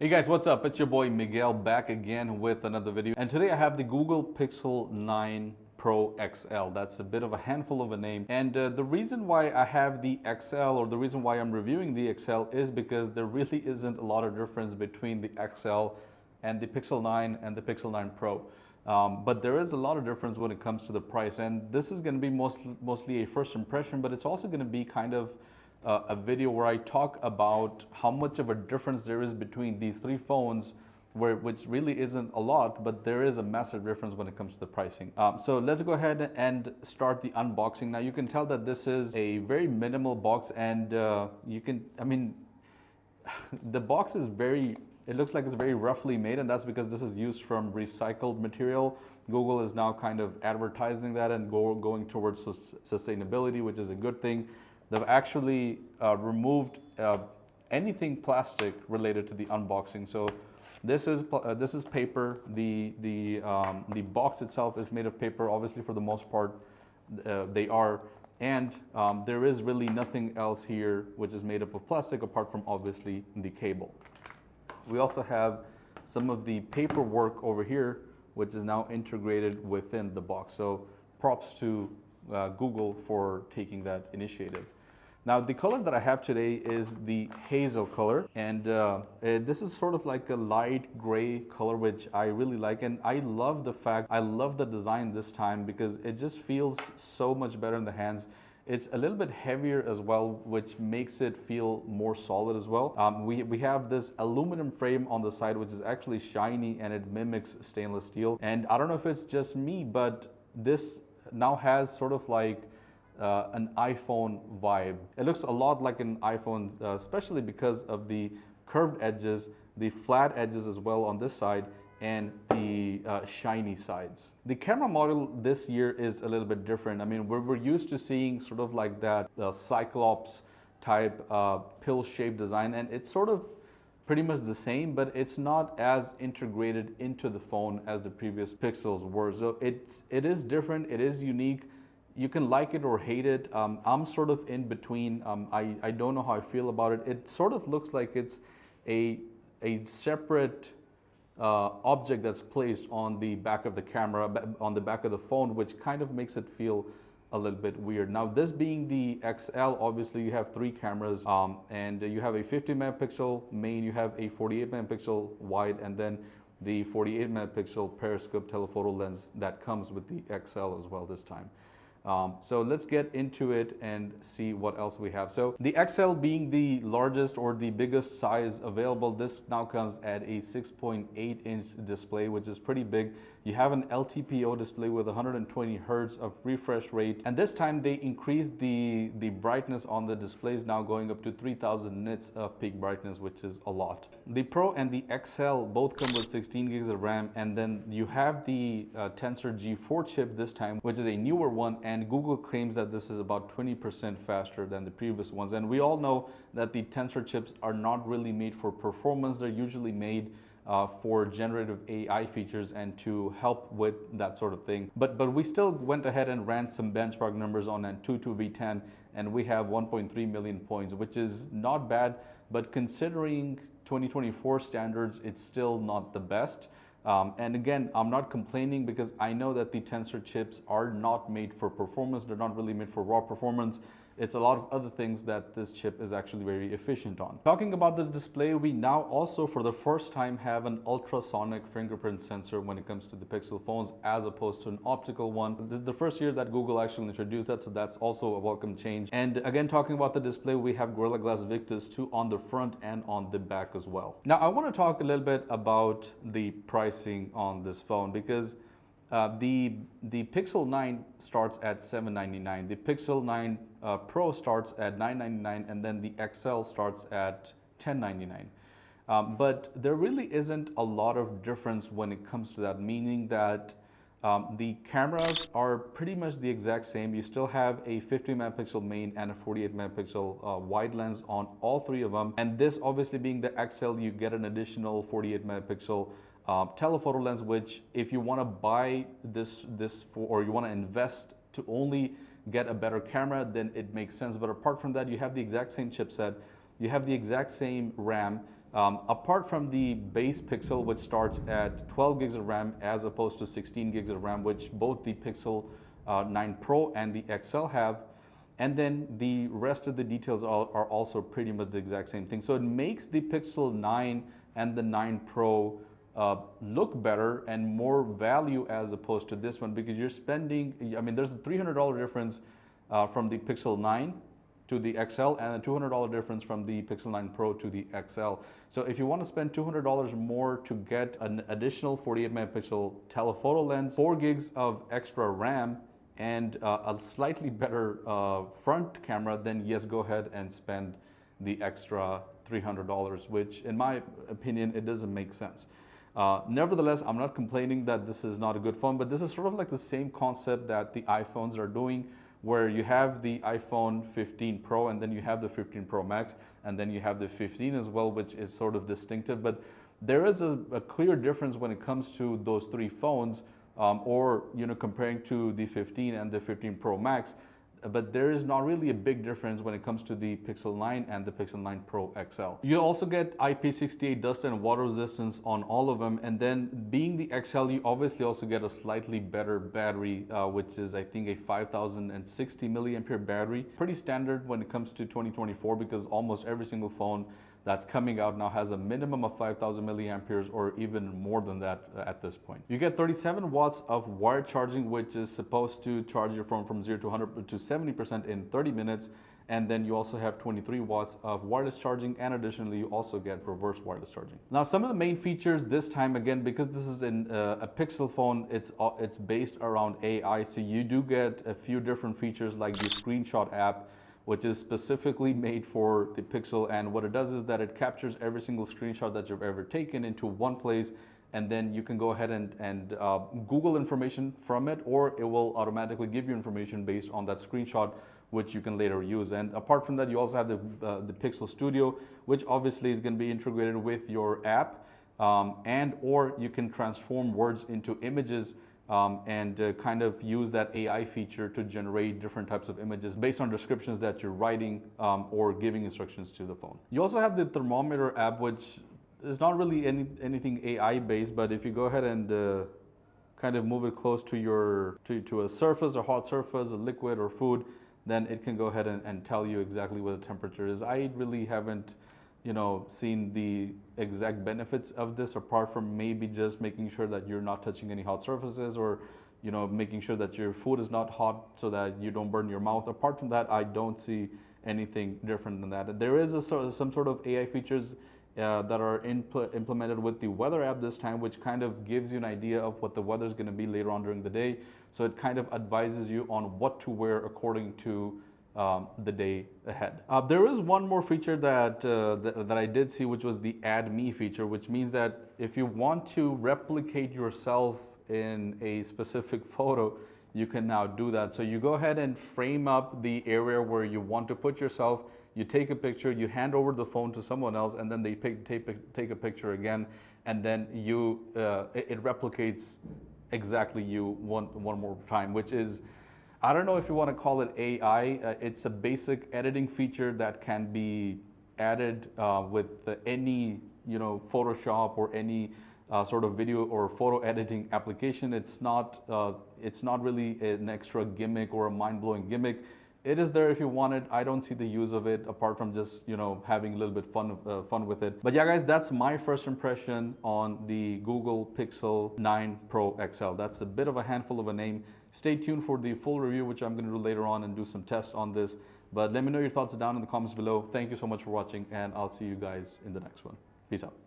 Hey guys, what's up? It's your boy Miguel back again with another video. And today I have the Google Pixel 9 Pro XL. That's a bit of a handful of a name. And the reason why I have the XL, or the reason why I'm reviewing the XL, is because there really isn't a lot of difference between the XL and the Pixel 9 and the Pixel 9 Pro. But there is a lot of difference when it comes to the price. And this is going to be mostly a first impression, but it's also going to be kind of a video where I talk about how much of a difference there is between these three phones, which really isn't a lot, but there is a massive difference when it comes to the pricing. So let's go ahead and start the unboxing. Now you can tell that this is a very minimal box, and the box is it looks like it's very roughly made, and that's because this is used from recycled material. Google is now kind of advertising that and going towards sustainability, which is a good thing. They've actually removed anything plastic related to the unboxing. So this is paper. The box itself is made of paper. Obviously, for the most part, they are. And there is really nothing else here which is made up of plastic apart from obviously the cable. We also have some of the paperwork over here, which is now integrated within the box. So props to Google for taking that initiative. Now the color that I have today is the hazel color, and this is sort of like a light gray color, which I really like, and I love the design this time because it just feels so much better in the hands. It's a little bit heavier as well, which makes it feel more solid as well. We have this aluminum frame on the side, which is actually shiny and it mimics stainless steel. And I don't know if it's just me, but this now has sort of like an iPhone vibe. It looks a lot like an iPhone, especially because of the curved edges, the flat edges as well on this side, and the shiny sides. The camera model this year is a little bit different. I mean, we're used to seeing sort of like that Cyclops type pill-shaped design, and it's sort of pretty much the same, but it's not as integrated into the phone as the previous Pixels were. So it is different, it is unique. You can like it or hate it. I'm sort of in between. I don't know how I feel about it. It sort of looks like it's a separate object that's placed on the back of the camera, on the back of the phone, which kind of makes it feel a little bit weird. Now, this being the XL, obviously you have three cameras, and you have a 50 megapixel main, you have a 48 megapixel wide, and then the 48 megapixel periscope telephoto lens that comes with the XL as well this time. So let's get into it and see what else we have. So the XL being the largest or the biggest size available, this now comes at a 6.8-inch display, which is pretty big. You have an LTPO display with 120 hertz of refresh rate, and this time they increased the brightness on the displays, now going up to 3000 nits of peak brightness, which is a lot. The Pro and the XL both come with 16 gigs of RAM, and then you have the Tensor G4 chip this time, which is a newer one, and Google claims that this is about 20% faster than the previous ones. And we all know that the Tensor chips are not really made for performance. They're usually made for generative AI features and to help with that sort of thing. But we still went ahead and ran some benchmark numbers on Antutu V10, and we have 1.3 million points, which is not bad, but considering 2024 standards, it's still not the best. And again, I'm not complaining because I know that the Tensor chips are not made for performance. They're not really made for raw performance. It's a lot of other things that this chip is actually very efficient on. Talking about the display, we now also for the first time have an ultrasonic fingerprint sensor when it comes to the Pixel phones as opposed to an optical one. This is the first year that Google actually introduced that, so that's also a welcome change. And again, talking about the display, we have Gorilla Glass Victus 2 on the front and on the back as well. Now, I want to talk a little bit about the pricing on this phone because the Pixel 9 starts at $799. The Pixel 9 Pro starts at $999, and then the XL starts at $1099. But there really isn't a lot of difference when it comes to that, meaning that the cameras are pretty much the exact same. You still have a 50 megapixel main and a 48 megapixel wide lens on all three of them. And this obviously being the XL, you get an additional 48 megapixel telephoto lens, which if you want to buy this or you want to invest to only get a better camera, then it makes sense. But apart from that, you have the exact same chipset, you have the exact same RAM, Apart from the base Pixel, which starts at 12 gigs of RAM as opposed to 16 gigs of RAM, which both the Pixel 9 Pro and the XL have, and then the rest of the details are also pretty much the exact same thing. So it makes the Pixel 9 and the 9 Pro look better and more value as opposed to this one, because you're spending, I mean, there's a $300 difference from the Pixel 9 to the XL and a $200 difference from the Pixel 9 Pro to the XL. So if you want to spend $200 more to get an additional 48 megapixel telephoto lens, 4 gigs of extra RAM, and a slightly better front camera, then yes, go ahead and spend the extra $300, which in my opinion, it doesn't make sense. Nevertheless, I'm not complaining that this is not a good phone, but this is sort of like the same concept that the iPhones are doing, where you have the iPhone 15 Pro and then you have the 15 Pro Max and then you have the 15 as well, which is sort of distinctive. But there is a clear difference when it comes to those three phones, or comparing to the 15 and the 15 Pro Max. But there is not really a big difference when it comes to the Pixel 9 and the Pixel 9 Pro XL. You also get IP68 dust and water resistance on all of them, and then being the XL, you obviously also get a slightly better battery, which is I think a 5060 milliampere battery. Pretty standard when it comes to 2024, because almost every single phone that's coming out now has a minimum of 5,000 milliamperes or even more than that at this point. You get 37 watts of wired charging, which is supposed to charge your phone from 0 to 100 to 70% in 30 minutes. And then you also have 23 watts of wireless charging, and additionally you also get reverse wireless charging. Now, some of the main features this time, again, because this is in a Pixel phone, it's based around AI. So you do get a few different features like the screenshot app, which is specifically made for the Pixel. And what it does is that it captures every single screenshot that you've ever taken into one place, and then you can go ahead and Google information from it, or it will automatically give you information based on that screenshot, which you can later use. And apart from that, you also have the Pixel Studio, which obviously is going to be integrated with your app, and or you can transform words into images, and kind of use that AI feature to generate different types of images based on descriptions that you're writing, or giving instructions to the phone. You also have the thermometer app, which is not really anything AI based, but if you go ahead and kind of move it close to a surface, a hot surface, a liquid or food, then it can go ahead and tell you exactly what the temperature is. I really haven't seen the exact benefits of this, apart from maybe just making sure that you're not touching any hot surfaces, or making sure that your food is not hot so that you don't burn your mouth. Apart from that, I don't see anything different than that. There is some sort of AI features that are implemented with the weather app this time, which kind of gives you an idea of what the weather is going to be later on during the day. So it kind of advises you on what to wear according to the day ahead. There is one more feature that I did see, which was the Add Me feature, which means that if you want to replicate yourself in a specific photo, you can now do that. So you go ahead and frame up the area where you want to put yourself. You take a picture, you hand over the phone to someone else, and then they take a picture again, and then it replicates exactly you one more time, which is, I don't know if you want to call it AI. It's a basic editing feature that can be added with any Photoshop or any sort of video or photo editing application. It's not really an extra gimmick or a mind-blowing gimmick. It is there if you want it. I don't see the use of it apart from just having a little bit fun with it. But yeah, guys, that's my first impression on the Google Pixel 9 Pro XL. That's a bit of a handful of a name. Stay tuned for the full review, which I'm going to do later on and do some tests on this. But let me know your thoughts down in the comments below. Thank you so much for watching, and I'll see you guys in the next one. Peace out.